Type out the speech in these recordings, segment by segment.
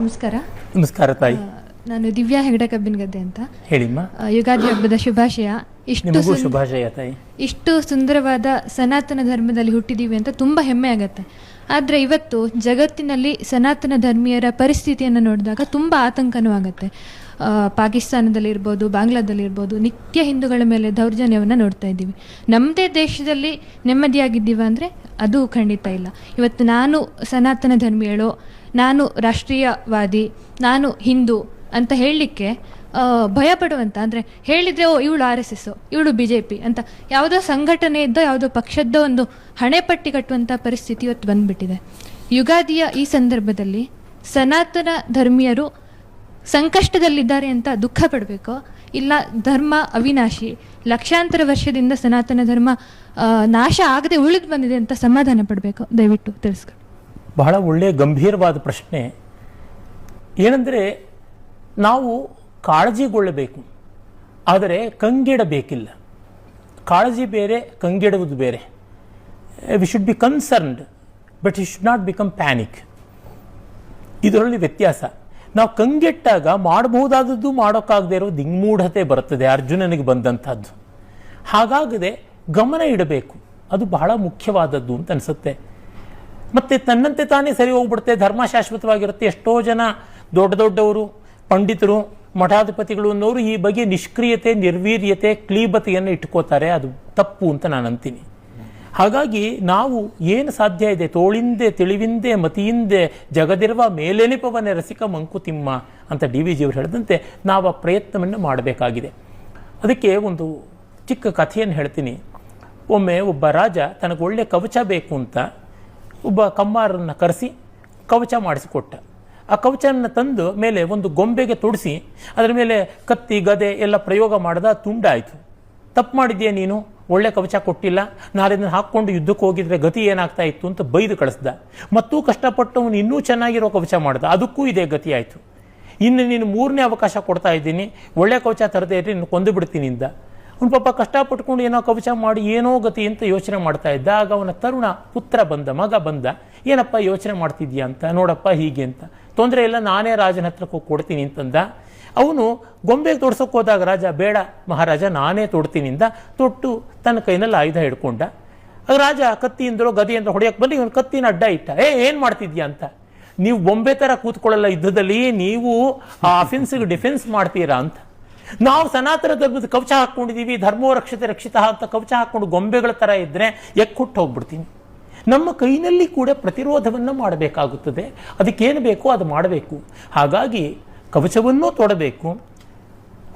ನಮಸ್ಕಾರ. ನಮಸ್ಕಾರ ತಾಯಿ. ನಾನು ದಿವ್ಯಾ ಹೆಗಡೆ ಕಬ್ಬಿನಗದ್ದೆ ಅಂತ. ಹೇಳಿಮ್ಮ. ಯುಗಾದಿ ಹಬ್ಬದ ಶುಭಾಶಯ. ಶುಭಾಶಯ ತಾಯಿ. ಇಷ್ಟು ಸುಂದರವಾದ ಸನಾತನ ಧರ್ಮದಲ್ಲಿ ಹುಟ್ಟಿದೀವಿ ಅಂತ ತುಂಬಾ ಹೆಮ್ಮೆ ಆಗತ್ತೆ. ಆದರೆ ಇವತ್ತು ಜಗತ್ತಿನಲ್ಲಿ ಸನಾತನ ಧರ್ಮೀಯರ ಪರಿಸ್ಥಿತಿಯನ್ನು ನೋಡಿದಾಗ ತುಂಬ ಆತಂಕನೂ ಆಗುತ್ತೆ. ಪಾಕಿಸ್ತಾನದಲ್ಲಿರ್ಬೋದು, ಬಾಂಗ್ಲಾದಲ್ಲಿರ್ಬೋದು, ನಿತ್ಯ ಹಿಂದೂಗಳ ಮೇಲೆ ದೌರ್ಜನ್ಯವನ್ನು ನೋಡ್ತಾ ಇದ್ದೀವಿ. ನಮ್ಮದೇ ದೇಶದಲ್ಲಿ ನೆಮ್ಮದಿಯಾಗಿದ್ದೀವ ಅಂದರೆ ಅದು ಖಂಡಿತ ಇಲ್ಲ. ಇವತ್ತು ನಾನು ಸನಾತನ ಧರ್ಮೀಯಳು, ನಾನು ರಾಷ್ಟ್ರೀಯವಾದಿ, ನಾನು ಹಿಂದೂ ಅಂತ ಹೇಳಲಿಕ್ಕೆ ಭಯಪಡುವಂಥ, ಅಂದರೆ ಹೇಳಿದರೆ ಇವಳು RSS, ಇವಳು BJP ಅಂತ ಯಾವುದೋ ಸಂಘಟನೆಯದ್ದೋ ಯಾವುದೋ ಪಕ್ಷದ್ದೋ ಒಂದು ಹಣೆಪಟ್ಟಿ ಕಟ್ಟುವಂಥ ಪರಿಸ್ಥಿತಿ ಇವತ್ತು ಬಂದುಬಿಟ್ಟಿದೆ. ಯುಗಾದಿಯ ಈ ಸಂದರ್ಭದಲ್ಲಿ ಸನಾತನ ಧರ್ಮೀಯರು ಸಂಕಷ್ಟದಲ್ಲಿದ್ದಾರೆ ಅಂತ ದುಃಖ ಪಡಬೇಕೋ, ಇಲ್ಲ ಧರ್ಮ ಅವಿನಾಶಿ, ಲಕ್ಷಾಂತರ ವರ್ಷದಿಂದ ಸನಾತನ ಧರ್ಮ ನಾಶ ಆಗದೆ ಉಳಿದು ಬಂದಿದೆ ಅಂತ ಸಮಾಧಾನ ಪಡಬೇಕು? ದಯವಿಟ್ಟು ತಿಳಿಸ್ಕೊಂಡು. ಬಹಳ ಒಳ್ಳೆಯ ಗಂಭೀರವಾದ ಪ್ರಶ್ನೆ. ಏನಂದರೆ, ನಾವು ಕಾಳಜಿಗೊಳ್ಳಬೇಕು, ಆದರೆ ಕಂಗೆಡಬೇಕಿಲ್ಲ. ಕಾಳಜಿ ಬೇರೆ, ಕಂಗೆಡುವುದು ಬೇರೆ. We should be concerned, but you should not become panic. ಇದರಲ್ಲಿ ವ್ಯತ್ಯಾಸ. ನಾವು ಕಂಗೆಟ್ಟಾಗ ಮಾಡಬಹುದಾದದ್ದು ಮಾಡೋಕ್ಕಾಗದೇ ಇರೋ ದಿಗ್ಮೂಢತೆ ಬರುತ್ತದೆ, ಅರ್ಜುನನಿಗೆ ಬಂದಂಥದ್ದು. ಹಾಗಾಗದೆ ಗಮನ ಇಡಬೇಕು, ಅದು ಬಹಳ ಮುಖ್ಯವಾದದ್ದು ಅಂತ ಅನಿಸುತ್ತೆ. ಮತ್ತು ತನ್ನಂತೆ ತಾನೇ ಸರಿ ಹೋಗ್ಬಿಡುತ್ತೆ, ಧರ್ಮ ಶಾಶ್ವತವಾಗಿರುತ್ತೆ. ಎಷ್ಟೋ ಜನ ದೊಡ್ಡ ದೊಡ್ಡವರು, ಪಂಡಿತರು, ಮಠಾಧಿಪತಿಗಳು ಅನ್ನೋರು ಈ ಬಗ್ಗೆ ನಿಷ್ಕ್ರಿಯತೆ, ನಿರ್ವೀರ್ಯತೆ, ಕ್ಲೀಬತೆಯನ್ನು ಇಟ್ಕೋತಾರೆ. ಅದು ತಪ್ಪು ಅಂತ ನಾನು ಅಂತೀನಿ. ಹಾಗಾಗಿ ನಾವು ಏನು ಸಾಧ್ಯ ಇದೆ, ತೋಳಿಂದೆ ತಿಳಿವಿಂದೆ ಮತಿಯಿಂದೆ ಜಗದಿರುವ ಮೇಲೆನಿಪವನೆ ರಸಿಕ ಮಂಕುತಿಮ್ಮ ಅಂತ DVG ಅವರು ಹೇಳಿದಂತೆ ನಾವು ಆ ಪ್ರಯತ್ನವನ್ನು ಮಾಡಬೇಕಾಗಿದೆ. ಅದಕ್ಕೆ ಒಂದು ಚಿಕ್ಕ ಕಥೆಯನ್ನು ಹೇಳ್ತೀನಿ. ಒಮ್ಮೆ ಒಬ್ಬ ರಾಜ ತನಗೆ ಒಳ್ಳೆಯ ಕವಚ ಬೇಕು ಅಂತ ಒಬ್ಬ ಕಮ್ಮಾರನ್ನು ಕರೆಸಿ ಕವಚ ಮಾಡಿಸಿಕೊಟ್ಟ. ಆ ಕವಚನ ತಂದು ಮೇಲೆ ಒಂದು ಗೊಂಬೆಗೆ ತೊಡಿಸಿ ಅದರ ಮೇಲೆ ಕತ್ತಿ ಗದೆ ಎಲ್ಲ ಪ್ರಯೋಗ ಮಾಡಿದ. ತುಂಡಾಯಿತು. ತಪ್ಪು ಮಾಡಿದ್ಯಾ ನೀನು, ಒಳ್ಳೆ ಕವಚ ಕೊಟ್ಟಿಲ್ಲ, ನಾಳೆ ಇದನ್ನು ಹಾಕ್ಕೊಂಡು ಯುದ್ಧಕ್ಕೆ ಹೋಗಿದ್ರೆ ಗತಿ ಏನಾಗ್ತಾ ಇತ್ತು ಅಂತ ಬೈದು ಕಳಿಸ್ದ. ಮತ್ತೂ ಕಷ್ಟಪಟ್ಟು ಅವನು ಇನ್ನೂ ಚೆನ್ನಾಗಿರೋ ಕವಚ ಮಾಡ್ದ, ಅದಕ್ಕೂ ಇದೇ ಗತಿ ಆಯಿತು. ಇನ್ನು ನೀನು 3ನೇ ಅವಕಾಶ ಕೊಡ್ತಾ ಇದ್ದೀನಿ, ಒಳ್ಳೆ ಕವಚ ತರದೇ ಇದ್ರೆ ನೀನು ಕೊಂದು ಬಿಡ್ತೀನಿ ಇಂದ. ಅವನು ಪಾಪ ಕಷ್ಟಪಟ್ಕೊಂಡು ಏನೋ ಕವಚ ಮಾಡಿ ಏನೋ ಗತಿ ಅಂತ ಯೋಚನೆ ಮಾಡ್ತಾ ಇದ್ದ. ಆಗ ಅವನ ತರುಣ ಪುತ್ರ ಬಂದ, ಮಗ ಬಂದ. ಏನಪ್ಪ ಯೋಚನೆ ಮಾಡ್ತಿದ್ಯಾ ಅಂತ. ನೋಡಪ್ಪ ಹೀಗೆ ಅಂತ. ತೊಂದರೆ ಇಲ್ಲ, ನಾನೇ ರಾಜನ ಹತ್ರಕ್ಕೆ ಹೋಗಿ ಕೊಡ್ತೀನಿ ಅಂತಂದ. ಅವನು ಗೊಂಬೆಗೆ ತೊಡ್ಸೋಕೆ ಹೋದಾಗ ರಾಜ, ಬೇಡ ಮಹಾರಾಜ ನಾನೇ ತೊಡ್ತೀನಿಂದ. ತೊಟ್ಟು ತನ್ನ ಕೈನಲ್ಲಿ ಆಯುಧ ಹಿಡ್ಕೊಂಡ. ಆಗ ರಾಜ ಕತ್ತಿಯಿಂದಲೋ ಗದೆಯಿಂದ ಹೊಡೆಯಕ್ಕೆ ಬಂದು ಇವನು ಕತ್ತಿನ ಅಡ್ಡ ಇಟ್ಟ. ಏನು ಮಾಡ್ತಿದ್ಯಾ ಅಂತ. ನೀವು ಬೊಂಬೆ ಥರ ಕೂತ್ಕೊಳ್ಳಲ್ಲ ಯುದ್ಧದಲ್ಲಿ, ನೀವು ಆ ಅಫೆನ್ಸಿಗೆ ಡಿಫೆನ್ಸ್ ಮಾಡ್ತೀರಾ ಅಂತ. ನಾವು ಸನಾತನ ಧರ್ಮದ ಕವಚ ಹಾಕ್ಕೊಂಡಿದ್ದೀವಿ, ಧರ್ಮೋ ರಕ್ಷತೆ ರಕ್ಷಿತ ಅಂತ ಕವಚ ಹಾಕ್ಕೊಂಡು ಗೊಂಬೆಗಳ ಥರ ಇದ್ದರೆ ಎಕ್ಕುಟ್ಟು ಹೋಗ್ಬಿಡ್ತೀನಿ. ನಮ್ಮ ಕೈನಲ್ಲಿ ಕೂಡ ಪ್ರತಿರೋಧವನ್ನು ಮಾಡಬೇಕಾಗುತ್ತದೆ. ಅದಕ್ಕೇನು ಬೇಕೋ ಅದು ಮಾಡಬೇಕು. ಹಾಗಾಗಿ ಕವಚವನ್ನೂ ತೊಡಬೇಕು,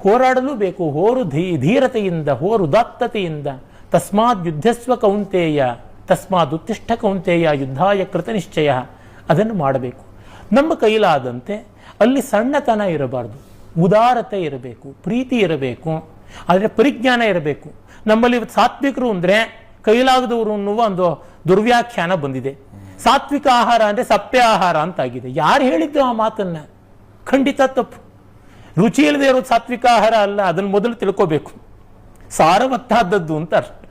ಹೋರಾಡಲೂ ಬೇಕು. ಹೋರು ಧೀರತೆಯಿಂದ, ಹೋರು ಉದಾತ್ತತೆಯಿಂದ. ತಸ್ಮಾದ್ ಯುದ್ಧಸ್ವ ಕೌಂತೆಯ, ತಸ್ಮಾದ್ ಉತ್ತಿಷ್ಠ ಕೌಂತೆಯ ಯುದ್ಧಾಯ ಕೃತನಿಶ್ಚಯ. ಅದನ್ನು ಮಾಡಬೇಕು. ನಮ್ಮ ಕೈಲಾದಂತೆ ಅಲ್ಲಿ ಸಣ್ಣತನ ಇರಬಾರ್ದು, ಉದಾರತೆ ಇರಬೇಕು, ಪ್ರೀತಿ ಇರಬೇಕು, ಆದರೆ ಪರಿಜ್ಞಾನ ಇರಬೇಕು. ನಮ್ಮಲ್ಲಿ ಸಾತ್ವಿಕರು ಅಂದರೆ ಕೈಲಾಗದವರು ಅನ್ನುವ ಒಂದು ದುರ್ವ್ಯಾಖ್ಯಾನ ಬಂದಿದೆ. ಸಾತ್ವಿಕ ಆಹಾರ ಅಂದರೆ ಸಪ್ಪೆ ಆಹಾರ ಅಂತಾಗಿದೆ. ಯಾರು ಹೇಳಿದ್ದು ಆ ಮಾತನ್ನು? ಖಂಡಿತ ತಪ್ಪು. ರುಚಿ ಇಲ್ಲದೆ ಇರೋದು ಸಾತ್ವಿಕ ಆಹಾರ ಅಲ್ಲ, ಅದನ್ನು ಮೊದಲು ತಿಳ್ಕೋಬೇಕು. ಸಾರವತ್ತಾದದ್ದು ಅಂತ ಅರ್ಥ.